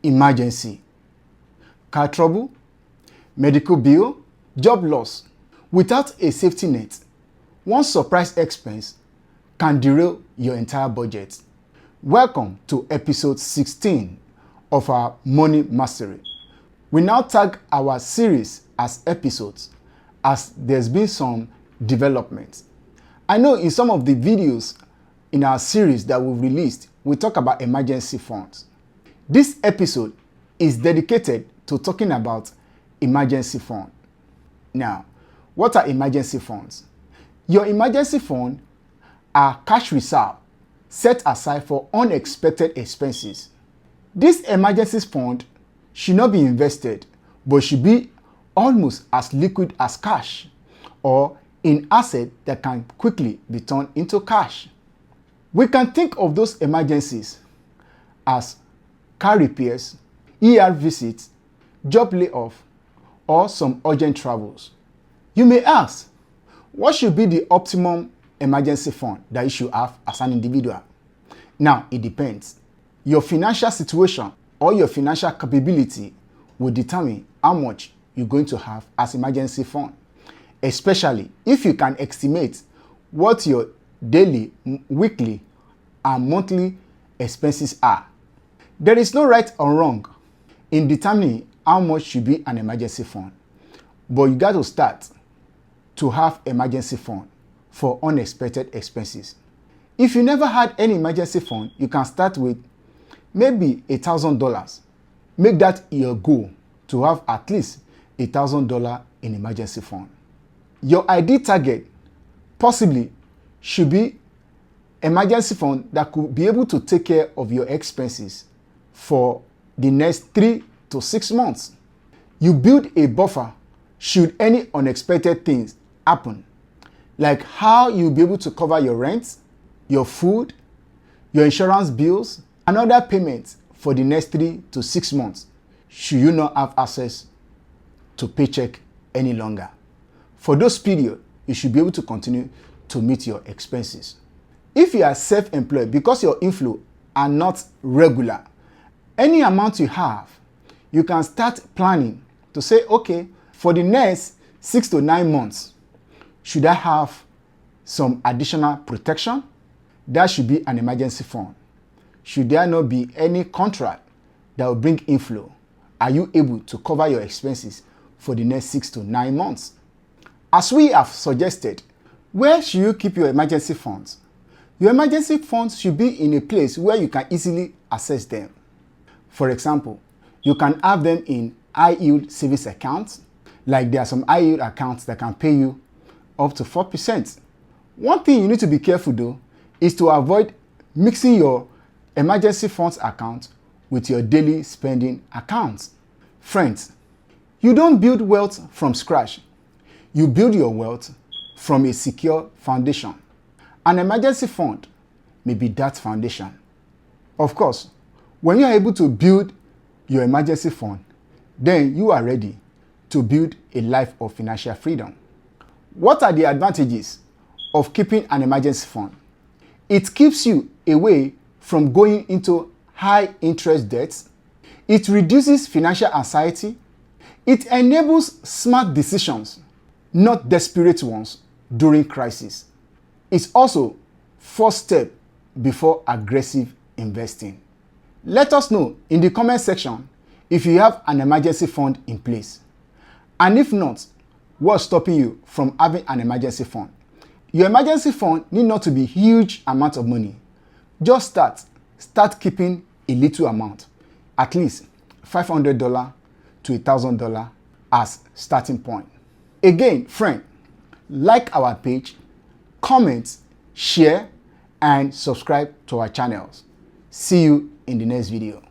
emergency, car trouble, medical bill, job loss. Without a safety net, one surprise expense can derail your entire budget. Welcome to episode 16 of our Money Mastery. We now tag our series as episodes as there's been some developments. I know in some of the videos in our series that we've released, we talk about emergency funds. This episode is dedicated to talking about emergency fund. Now, what are emergency funds? Your emergency fund are cash reserve set aside for unexpected expenses. This emergency fund should not be invested, but should be almost as liquid as cash or in asset that can quickly be turned into cash. We can think of those emergencies as car repairs, ER visits, job layoff, or some urgent travels. You may ask, what should be the optimum emergency fund that you should have as an individual? Now, it depends. Your financial situation or your financial capability will determine how much you're going to have as emergency fund, especially if you can estimate what your daily, weekly, and monthly expenses are. There is no right or wrong in determining how much should be an emergency fund, but you got to start to have emergency fund for unexpected expenses. If you never had any emergency fund, you can start with maybe $1,000. Make that your goal to have at least $1,000 in emergency fund. Your ideal target possibly should be emergency fund that could be able to take care of your expenses for the next 3 to 6 months. You build a buffer should any unexpected things happen, like how you'll be able to cover your rent, your food, your insurance bills, and other payments for the next 3 to 6 months, should you not have access to paycheck any longer. For those periods, you should be able to continue to meet your expenses. If you are self-employed, because your inflow are not regular, any amount you have, you can start planning to say, okay, for the next 6 to 9 months, should I have some additional protection? That should be an emergency fund. Should there not be any contract that will bring inflow? Are you able to cover your expenses for the next 6 to 9 months? As we have suggested, where should you keep your emergency funds? Your emergency funds should be in a place where you can easily access them. For example, you can have them in high-yield savings accounts, like there are some high-yield accounts that can pay you up to 4%. One thing you need to be careful though is to avoid mixing your emergency funds account with your daily spending accounts. Friends, you don't build wealth from scratch. You build your wealth from a secure foundation. An emergency fund may be that foundation. Of course, when you are able to build your emergency fund, then you are ready to build a life of financial freedom. What are the advantages of keeping an emergency fund? It keeps you away from going into high interest debts. It reduces financial anxiety. It enables smart decisions, not desperate ones during crisis. It's also first step before aggressive investing. Let us know in the comment section if you have an emergency fund in place. And if not, what's stopping you from having an emergency fund? Your emergency fund need not to be huge amount of money. Just start keeping a little amount, at least $500 to $1,000 as starting point. Again, friend, like our page, comment, share, and subscribe to our channels. See you in the next video.